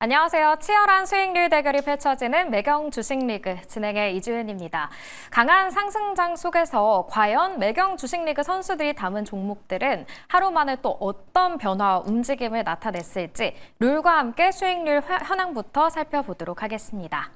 안녕하세요. 치열한 수익률 대결이 펼쳐지는 매경 주식리그 진행의 이주은입니다. 강한 상승장 속에서 과연 매경 주식리그 선수들이 담은 종목들은 하루 만에 또 어떤 변화와 움직임을 나타냈을지 룰과 함께 수익률 현황부터 살펴보도록 하겠습니다.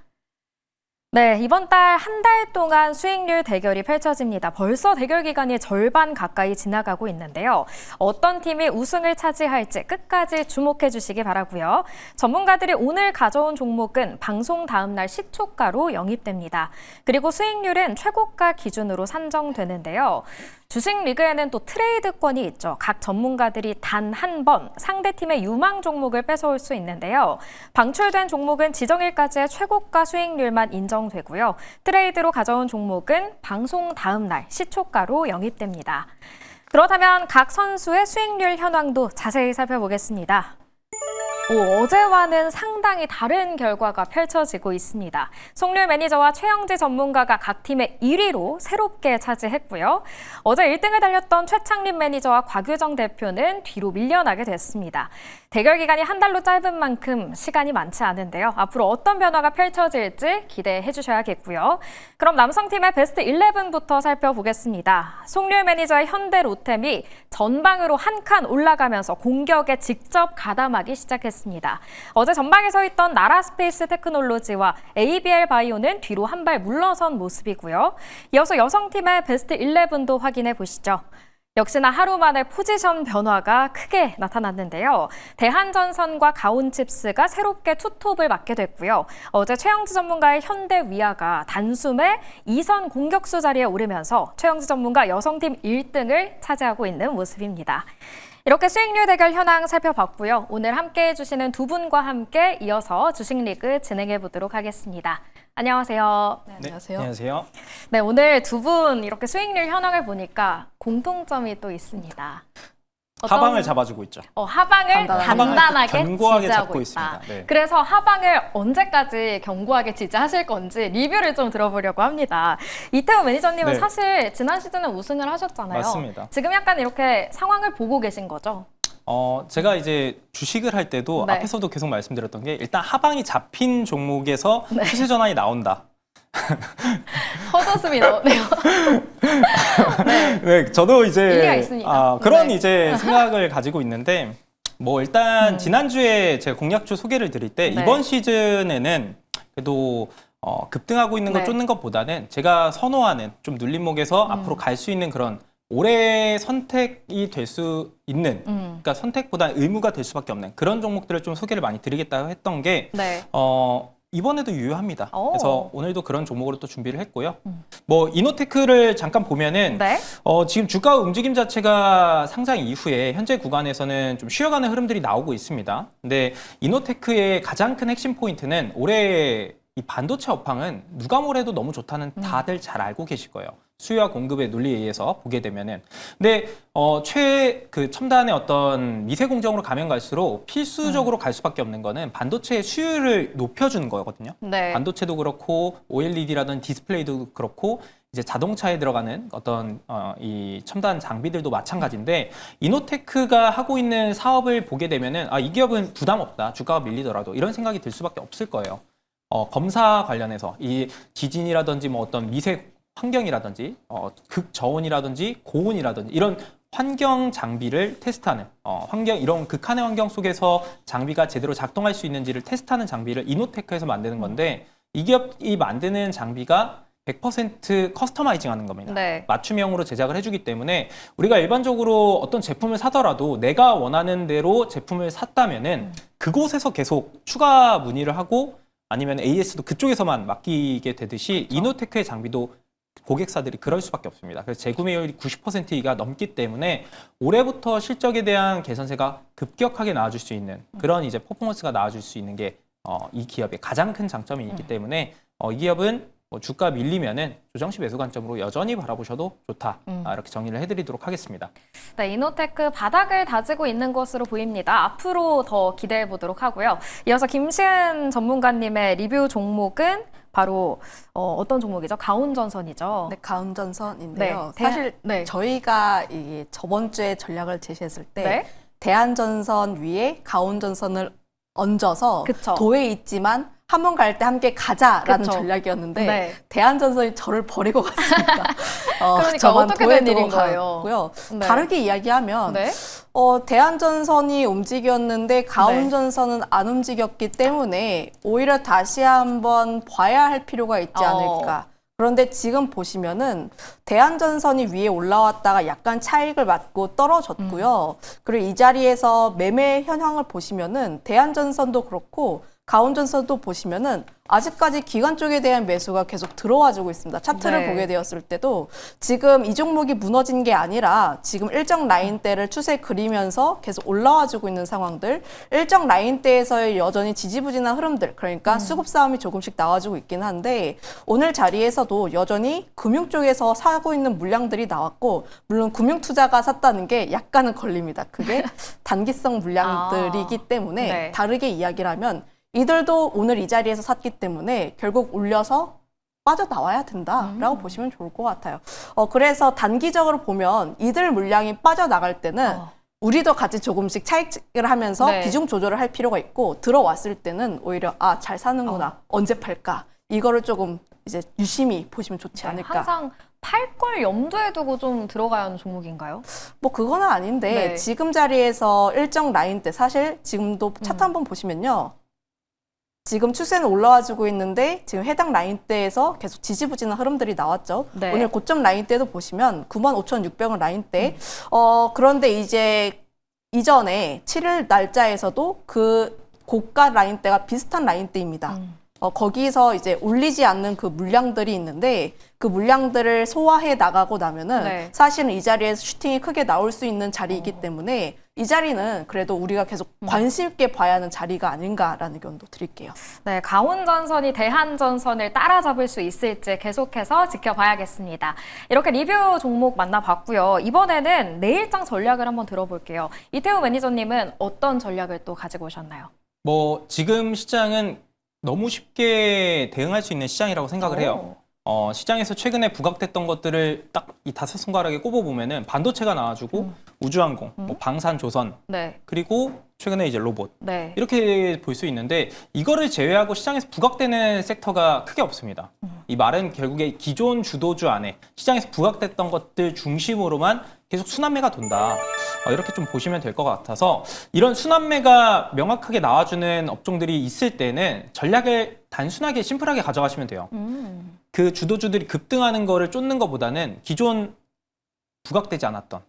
네, 이번 달 한 달 동안 수익률 대결이 펼쳐집니다. 벌써 대결 기간이 절반 가까이 지나가고 있는데요. 어떤 팀이 우승을 차지할지 끝까지 주목해 주시기 바라고요. 전문가들이 오늘 가져온 종목은 방송 다음 날 시초가로 영입됩니다. 그리고 수익률은 최고가 기준으로 산정되는데요. 주식 리그에는 또 트레이드권이 있죠. 각 전문가들이 단 한 번 상대팀의 유망 종목을 뺏어올 수 있는데요. 방출된 종목은 지정일까지의 최고가 수익률만 인정되고요. 트레이드로 가져온 종목은 방송 다음 날 시초가로 영입됩니다. 그렇다면 각 선수의 수익률 현황도 자세히 살펴보겠습니다. 어제와는 상당히 다른 결과가 펼쳐지고 있습니다. 송률 매니저와 최영지 전문가가 각 팀의 1위로 새롭게 차지했고요. 어제 1등을 달렸던 최창림 매니저와 곽유정 대표는 뒤로 밀려나게 됐습니다. 대결 기간이 한 달로 짧은 만큼 시간이 많지 않은데요. 앞으로 어떤 변화가 펼쳐질지 기대해 주셔야겠고요. 그럼 남성팀의 베스트 11부터 살펴보겠습니다. 송률 매니저의 현대 로템이 전방으로 한 칸 올라가면서 공격에 직접 가담하기 시작했습니다. 어제 전방에 서 있던 나라스페이스 테크놀로지와 ABL 바이오는 뒤로 한 발 물러선 모습이고요. 이어서 여성팀의 베스트 11도 확인해 보시죠. 역시나 하루 만에 포지션 변화가 크게 나타났는데요. 대한전선과 가온칩스가 새롭게 투톱을 맡게 됐고요. 어제 최영지 전문가의 현대위아가 단숨에 2선 공격수 자리에 오르면서 최영지 전문가 여성팀 1등을 차지하고 있는 모습입니다. 이렇게 수익률 대결 현황 살펴봤고요. 오늘 함께해 주시는 두 분과 함께 이어서 주식리그 진행해 보도록 하겠습니다. 안녕하세요. 네, 안녕하세요. 안녕하세요. 네, 오늘 두 분 이렇게 수익률 현황을 보니까 공통점이 또 있습니다. 하방을 잡아주고 있죠. 하방을 단단하게 견고하게 지지하고 잡고 있다. 있습니다. 네. 그래서 하방을 언제까지 견고하게 지지하실 건지 리뷰를 좀 들어보려고 합니다. 이태우 매니저님은 네. 사실 지난 시즌에 우승을 하셨잖아요. 맞습니다. 지금 약간 이렇게 상황을 보고 계신 거죠? 제가 이제 주식을 할 때도 네. 앞에서도 계속 말씀드렸던 게 일단 하방이 잡힌 종목에서 추세 전환이 나온다. 헛웃음이 나오네요. 네. 네, 저도 일리가 이제 있습니다. 그런 네. 이제 생각을 가지고 있는데 뭐 일단 지난주에 제가 공약주 소개를 드릴 때 네. 이번 시즌에는 그래도 급등하고 있는 걸 네. 쫓는 것보다는 제가 선호하는 좀 눌림목에서 앞으로 갈 수 있는 그런 올해 선택이 될 수 있는 그러니까 선택보다 의무가 될 수밖에 없는 그런 종목들을 좀 소개를 많이 드리겠다고 했던 게 네. 이번에도 유효합니다. 오. 그래서 오늘도 그런 종목으로 또 준비를 했고요. 뭐 이노테크를 잠깐 보면은 네. 지금 주가 움직임 자체가 상장 이후에 현재 구간에서는 좀 쉬어가는 흐름들이 나오고 있습니다. 근데 이노테크의 가장 큰 핵심 포인트는 올해 이 반도체 업황은 누가 뭐래도 너무 좋다는 다들 잘 알고 계실 거예요. 수요와 공급의 논리에 의해서 보게 되면은. 근데 그 첨단의 어떤 미세 공정으로 가면 갈수록 필수적으로 갈 수밖에 없는 거는 반도체의 수요를 높여주는 거거든요. 네. 반도체도 그렇고 OLED라든 디스플레이도 그렇고 이제 자동차에 들어가는 어떤 이 첨단 장비들도 마찬가지인데 이노테크가 하고 있는 사업을 보게 되면은 이 기업은 부담 없다. 주가가 밀리더라도 이런 생각이 들 수밖에 없을 거예요. 검사 관련해서 이 지진이라든지 뭐 어떤 미세 환경이라든지 극저온이라든지 고온이라든지 이런 환경 장비를 테스트하는 이런 극한의 환경 속에서 장비가 제대로 작동할 수 있는지를 테스트하는 장비를 이노테크에서 만드는 건데 이 기업이 만드는 장비가 100% 커스터마이징 하는 겁니다. 네. 맞춤형으로 제작을 해주기 때문에 우리가 일반적으로 어떤 제품을 사더라도 내가 원하는 대로 제품을 샀다면은 그곳에서 계속 추가 문의를 하고 아니면 AS도 그쪽에서만 맡기게 되듯이 그렇죠. 이노테크의 장비도 고객사들이 그럴 수밖에 없습니다. 그래서 재구매율이 90%가 넘기 때문에 올해부터 실적에 대한 개선세가 급격하게 나와줄 수 있는 그런 이제 퍼포먼스가 나와줄 수 있는 게 이 기업의 가장 큰 장점이 있기 때문에 이 기업은 뭐 주가 밀리면은 조정시 매수 관점으로 여전히 바라보셔도 좋다. 이렇게 정리를 해드리도록 하겠습니다. 네, 이노테크 바닥을 다지고 있는 것으로 보입니다. 앞으로 더 기대해 보도록 하고요. 이어서 김시은 전문가님의 리뷰 종목은 바로 어떤 종목이죠? 가온전선이죠. 네, 가온전선인데요. 네, 사실 네. 저희가 이 저번 주에 전략을 제시했을 때 네. 대한전선 위에 가온전선을 얹어서 그쵸. 도에 있지만 한 번 갈 때 함께 가자라는 그쵸. 전략이었는데 네. 대한전선이 저를 버리고 갔습니다. 그러니까 저만 어떻게 도에 된 일인 두고 거예요? 갔고요. 네. 다르게 이야기하면 네. 대한전선이 움직였는데 가운전선은 안 움직였기 때문에 오히려 다시 한번 봐야 할 필요가 있지 않을까. 그런데 지금 보시면은 대한전선이 위에 올라왔다가 약간 차익을 맞고 떨어졌고요. 그리고 이 자리에서 매매 현황을 보시면은 대한전선도 그렇고 가온전선도 보시면은 아직까지 기관 쪽에 대한 매수가 계속 들어와주고 있습니다. 차트를 네. 보게 되었을 때도 지금 이 종목이 무너진 게 아니라 지금 일정 라인대를 추세 그리면서 계속 올라와주고 있는 상황들, 일정 라인대에서의 여전히 지지부진한 흐름들, 그러니까 수급 싸움이 조금씩 나와주고 있긴 한데 오늘 자리에서도 여전히 금융 쪽에서 사고 있는 물량들이 나왔고 물론 금융 투자가 샀다는 게 약간은 걸립니다. 그게 단기성 물량들이기 때문에 네. 다르게 이야기를 하면 이들도 오늘 이 자리에서 샀기 때문에 결국 올려서 빠져나와야 된다라고 보시면 좋을 것 같아요. 그래서 단기적으로 보면 이들 물량이 빠져나갈 때는 우리도 같이 조금씩 차익을 하면서 네. 비중 조절을 할 필요가 있고 들어왔을 때는 오히려 잘 사는구나. 언제 팔까? 이거를 조금 이제 유심히 보시면 좋지 않을까. 항상 팔 걸 염두에 두고 좀 들어가야 하는 종목인가요? 뭐 그거는 아닌데 네. 지금 자리에서 일정 라인대 사실 지금도 차트 한번 보시면요. 지금 추세는 올라와주고 있는데 지금 해당 라인대에서 계속 지지부진한 흐름들이 나왔죠. 네. 오늘 고점 라인대도 보시면 95,600원 라인대. 그런데 이제 이전에 7일 날짜에서도 그 고가 라인대가 비슷한 라인대입니다. 거기서 이제 올리지 않는 그 물량들이 있는데 그 물량들을 소화해 나가고 나면은 네. 사실은 이 자리에서 슈팅이 크게 나올 수 있는 자리이기 때문에 이 자리는 그래도 우리가 계속 관심 있게 봐야 하는 자리가 아닌가라는 의견도 드릴게요. 네, 가온전선이 대한전선을 따라잡을 수 있을지 계속해서 지켜봐야겠습니다. 이렇게 리뷰 종목 만나봤고요. 이번에는 내일장 전략을 한번 들어볼게요. 이태우 매니저님은 어떤 전략을 또 가지고 오셨나요? 뭐 지금 시장은 너무 쉽게 대응할 수 있는 시장이라고 생각을 해요. 시장에서 최근에 부각됐던 것들을 딱 이 5손가락에 꼽아보면은 반도체가 나와주고 우주항공, 뭐 방산조선, 네. 그리고 최근에 이제 로봇 네. 이렇게 볼 수 있는데 이거를 제외하고 시장에서 부각되는 섹터가 크게 없습니다. 이 말은 결국에 기존 주도주 안에 시장에서 부각됐던 것들 중심으로만 계속 순환매가 돈다. 이렇게 좀 보시면 될 것 같아서 이런 순환매가 명확하게 나와주는 업종들이 있을 때는 전략을 단순하게 심플하게 가져가시면 돼요. 그 주도주들이 급등하는 거를 쫓는 것보다는 기존 부각되지 않았던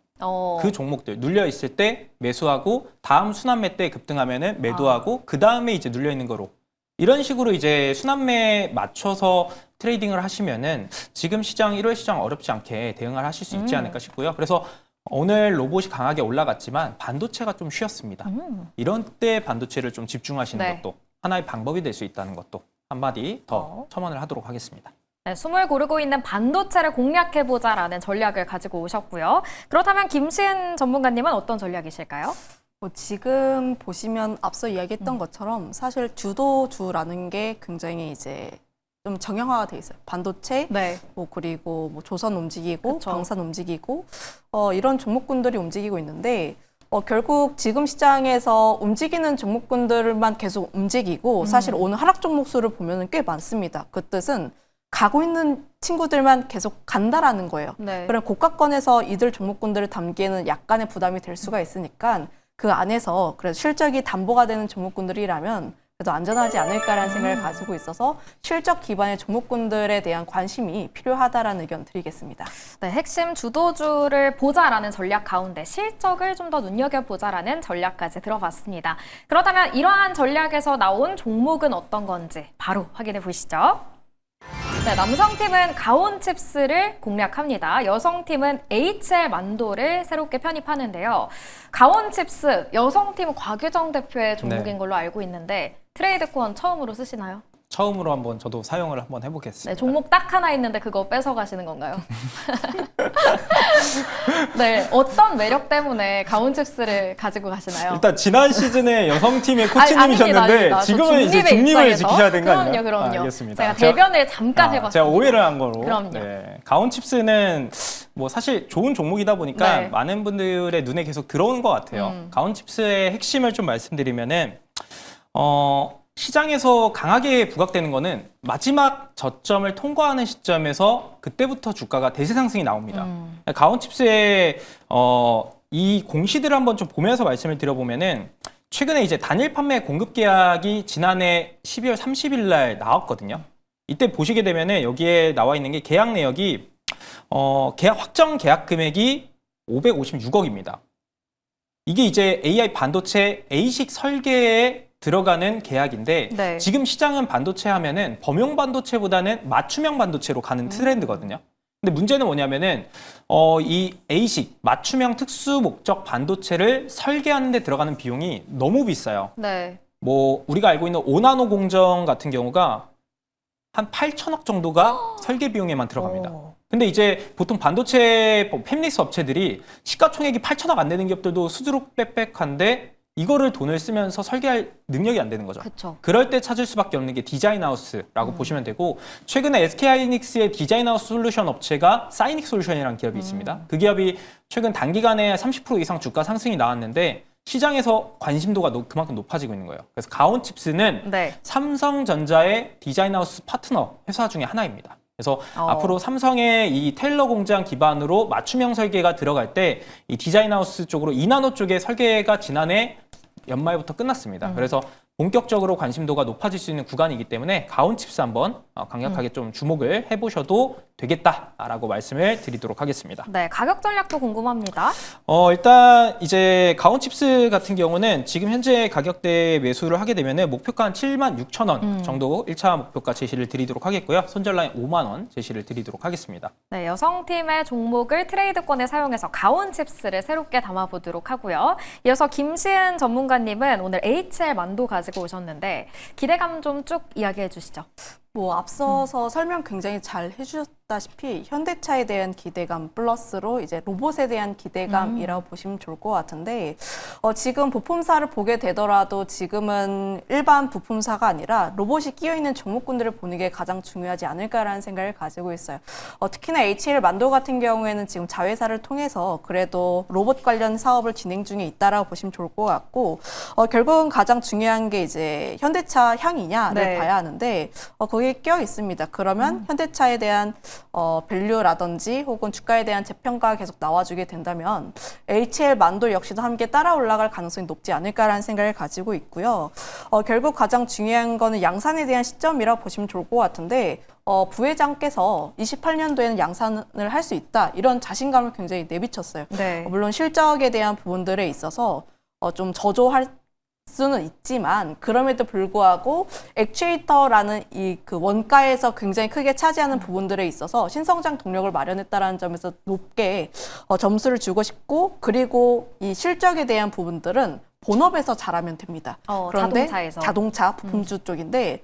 그 종목들 눌려 있을 때 매수하고 다음 순환매 때 급등하면은 매도하고 그 다음에 이제 눌려 있는 거로 이런 식으로 이제 순환매에 맞춰서 트레이딩을 하시면은 지금 시장 1월 시장 어렵지 않게 대응을 하실 수 있지 않을까 싶고요. 그래서 오늘 로봇이 강하게 올라갔지만 반도체가 좀 쉬었습니다. 이런 때 반도체를 좀 집중하시는 네. 것도 하나의 방법이 될 수 있다는 것도 한마디 더 첨언을 하도록 하겠습니다. 네, 숨을 고르고 있는 반도체를 공략해보자라는 전략을 가지고 오셨고요. 그렇다면 김시은 전문가님은 어떤 전략이실까요? 지금 보시면 앞서 이야기했던 것처럼 사실 주도주라는 게 굉장히 이제 좀 정형화가 돼 있어요. 반도체, 네. 뭐 그리고 뭐 조선 움직이고 그쵸. 방산 움직이고 이런 종목군들이 움직이고 있는데 결국 지금 시장에서 움직이는 종목군들만 계속 움직이고 사실 오늘 하락 종목 수를 보면 꽤 많습니다. 그 뜻은 가고 있는 친구들만 계속 간다라는 거예요. 네. 그럼 고가권에서 이들 종목군들을 담기에는 약간의 부담이 될 수가 있으니까 그 안에서 그래서 실적이 담보가 되는 종목군들이라면 그래도 안전하지 않을까라는 생각을 가지고 있어서 실적 기반의 종목군들에 대한 관심이 필요하다라는 의견 드리겠습니다. 네, 핵심 주도주를 보자라는 전략 가운데 실적을 좀 더 눈여겨보자라는 전략까지 들어봤습니다. 그렇다면 이러한 전략에서 나온 종목은 어떤 건지 바로 확인해 보시죠. 네, 남성팀은 가온칩스를 공략합니다. 여성팀은 HL 만도를 새롭게 편입하는데요. 가온칩스, 여성팀 곽유정 대표의 종목인 네. 걸로 알고 있는데 트레이드권 처음으로 쓰시나요? 처음으로 한번 저도 사용을 한번 해보겠습니다. 네, 종목 딱 하나 있는데 그거 뺏어 가시는 건가요? 네, 어떤 매력 때문에 가온칩스를 가지고 가시나요? 일단 지난 시즌에 여성팀의 아닙니다, 코치님이셨는데 아닙니다. 저 지금은 이제 중립의 중립을 입장에서. 지키셔야 되는 거 아니에요? 그럼요. 알겠습니다. 제가 대변을 잠깐 해봤습니다. 제가 오해를 한 거로. 그럼요. 네. 가온칩스는 뭐 사실 좋은 종목이다 보니까 네. 많은 분들의 눈에 계속 들어오는 것 같아요. 가온칩스의 핵심을 좀 말씀드리면은 시장에서 강하게 부각되는 거는 마지막 저점을 통과하는 시점에서 그때부터 주가가 대세 상승이 나옵니다. 가온칩스의 이 공시들을 한번 좀 보면서 말씀을 드려보면은 최근에 이제 단일 판매 공급 계약이 지난해 12월 30일 날 나왔거든요. 이때 보시게 되면은 여기에 나와 있는 게 계약 내역이 확정 계약 금액이 556억입니다. 이게 이제 AI 반도체 ASIC 설계에 들어가는 계약인데 네. 지금 시장은 반도체 하면은 범용 반도체보다는 맞춤형 반도체로 가는 트렌드거든요. 근데 문제는 뭐냐면은 이 ASIC 맞춤형 특수 목적 반도체를 설계하는 데 들어가는 비용이 너무 비싸요. 네. 뭐 우리가 알고 있는 5나노 공정 같은 경우가 한 8천억 정도가 설계 비용에만 들어갑니다. 근데 이제 보통 반도체 팹리스 업체들이 시가총액이 8천억 안 되는 기업들도 수두룩빽빽한데 이거를 돈을 쓰면서 설계할 능력이 안 되는 거죠. 그쵸. 그럴 때 찾을 수밖에 없는 게 디자인하우스라고 보시면 되고 최근에 SK하이닉스의 디자인하우스 솔루션 업체가 사이닉 솔루션이라는 기업이 있습니다. 그 기업이 최근 단기간에 30% 이상 주가 상승이 나왔는데 시장에서 관심도가 그만큼 높아지고 있는 거예요. 그래서 가온칩스는 네. 삼성전자의 디자인하우스 파트너 회사 중에 하나입니다. 그래서 앞으로 삼성의 이 테일러 공장 기반으로 맞춤형 설계가 들어갈 때 이 디자인하우스 쪽으로 2나노 쪽의 설계가 지난해 연말부터 끝났습니다. 그래서 본격적으로 관심도가 높아질 수 있는 구간이기 때문에 가온칩스 한번 강력하게 좀 주목을 해보셔도 되겠다라고 말씀을 드리도록 하겠습니다. 네, 가격 전략도 궁금합니다. 일단 이제 가온칩스 같은 경우는 지금 현재 가격대 매수를 하게 되면 목표가 한 76,000원 정도 1차 목표가 제시를 드리도록 하겠고요. 손절라인 5만 원 제시를 드리도록 하겠습니다. 네, 여성팀의 종목을 트레이드권에 사용해서 가온칩스를 새롭게 담아보도록 하고요. 이어서 김시은 전문가님은 오늘 HL 만도 가지고 오셨는데 기대감 좀 쭉 이야기해 주시죠. 뭐 앞서서 설명 굉장히 잘 해주셨다시피 현대차에 대한 기대감 플러스로 이제 로봇에 대한 기대감이라고 보시면 좋을 것 같은데 지금 부품사를 보게 되더라도 지금은 일반 부품사가 아니라 로봇이 끼어 있는 종목군들을 보는 게 가장 중요하지 않을까라는 생각을 가지고 있어요. 특히나 HL 만도 같은 경우에는 지금 자회사를 통해서 그래도 로봇 관련 사업을 진행 중에 있다라고 보시면 좋을 것 같고 결국은 가장 중요한 게 이제 현대차 향이냐를 네. 봐야 하는데 거기에 껴 있습니다. 그러면 현대차에 대한 밸류라든지 혹은 주가에 대한 재평가가 계속 나와주게 된다면 HL 만도 역시도 함께 따라 올라갈 가능성이 높지 않을까라는 생각을 가지고 있고요. 결국 가장 중요한 거는 양산에 대한 시점이라고 보시면 좋을 것 같은데 부회장께서 28년도에는 양산을 할 수 있다 이런 자신감을 굉장히 내비쳤어요. 네. 물론 실적에 대한 부분들에 있어서 좀 저조할 수는 있지만 그럼에도 불구하고 액추에이터라는 이 그 원가에서 굉장히 크게 차지하는 부분들에 있어서 신성장 동력을 마련했다라는 점에서 높게 점수를 주고 싶고 그리고 이 실적에 대한 부분들은 본업에서 잘하면 됩니다. 그런데 자동차에서. 자동차 부품주 쪽인데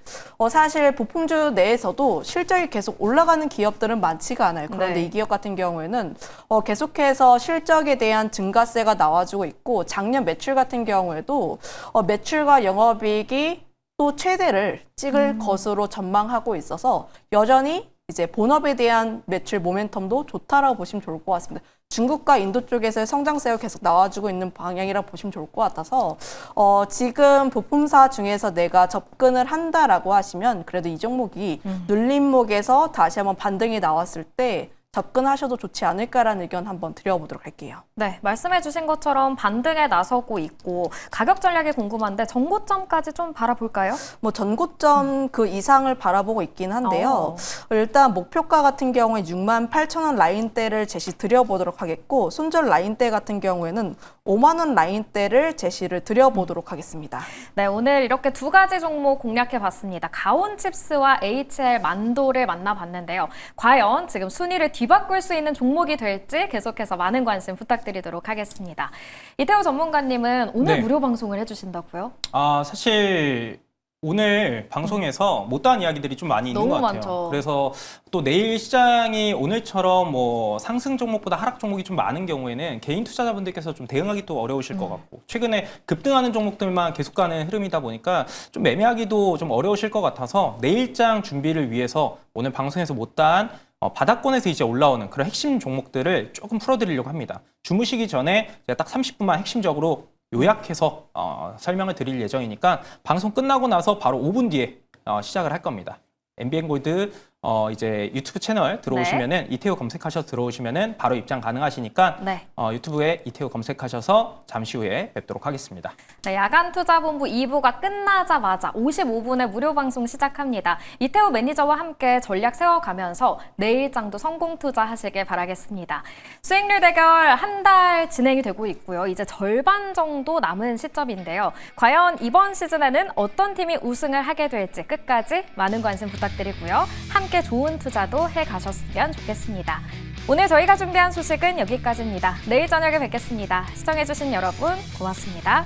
사실 부품주 내에서도 실적이 계속 올라가는 기업들은 많지가 않아요. 그런데 네. 이 기업 같은 경우에는 계속해서 실적에 대한 증가세가 나와주고 있고 작년 매출 같은 경우에도 매출과 영업이익이 또 최대를 찍을 것으로 전망하고 있어서 여전히 이제 본업에 대한 매출 모멘텀도 좋다라고 보시면 좋을 것 같습니다. 중국과 인도 쪽에서의 성장세가 계속 나와주고 있는 방향이라고 보시면 좋을 것 같아서 지금 부품사 중에서 내가 접근을 한다라고 하시면 그래도 이 종목이 눌림목에서 다시 한번 반등이 나왔을 때 접근하셔도 좋지 않을까라는 의견 한번 드려보도록 할게요. 네, 말씀해 주신 것처럼 반등에 나서고 있고 가격 전략이 궁금한데 전고점까지 좀 바라볼까요? 뭐 전고점 그 이상을 바라보고 있긴 한데요. 일단 목표가 같은 경우에 68,000원 라인대를 제시 드려보도록 하겠고 손절 라인대 같은 경우에는 5만 원 라인대를 제시를 드려보도록 하겠습니다. 네, 오늘 이렇게 두 가지 종목 공략해 봤습니다. 가온칩스와 HL 만도를 만나봤는데요. 과연 지금 순위를 뒤바꿀 수 있는 종목이 될지 계속해서 많은 관심 부탁드리도록 하겠습니다. 이태호 전문가님은 오늘 네. 무료 방송을 해주신다고요? 사실 오늘 방송에서 못다한 이야기들이 좀 많이 있는 너무 것 같아요. 많죠. 그래서 또 내일 시장이 오늘처럼 뭐 상승 종목보다 하락 종목이 좀 많은 경우에는 개인 투자자분들께서 좀 대응하기 또 어려우실 것 같고 최근에 급등하는 종목들만 계속 가는 흐름이다 보니까 좀 매매하기도 좀 어려우실 것 같아서 내일장 준비를 위해서 오늘 방송에서 못다한 바닥권에서 이제 올라오는 그런 핵심 종목들을 조금 풀어드리려고 합니다. 주무시기 전에 제가 딱 30분만 핵심적으로 요약해서 설명을 드릴 예정이니까 방송 끝나고 나서 바로 5분 뒤에 시작을 할 겁니다. MBN 골드 이제 유튜브 채널 들어오시면은 이태우 검색하셔서 들어오시면은 바로 입장 가능하시니까 네. 유튜브에 이태우 검색하셔서 잠시 후에 뵙도록 하겠습니다. 네, 야간투자본부 2부가 끝나자마자 55분에 무료 방송 시작합니다. 이태우 매니저와 함께 전략 세워가면서 내일장도 성공 투자하시길 바라겠습니다. 수익률 대결 한 달 진행이 되고 있고요. 이제 절반 정도 남은 시점인데요. 과연 이번 시즌에는 어떤 팀이 우승을 하게 될지 끝까지 많은 관심 부탁드리고요. 함께 좋은 투자도 해가셨으면 좋겠습니다. 오늘 저희가 준비한 소식은 여기까지입니다. 내일 저녁에 뵙겠습니다. 시청해주신 여러분 고맙습니다.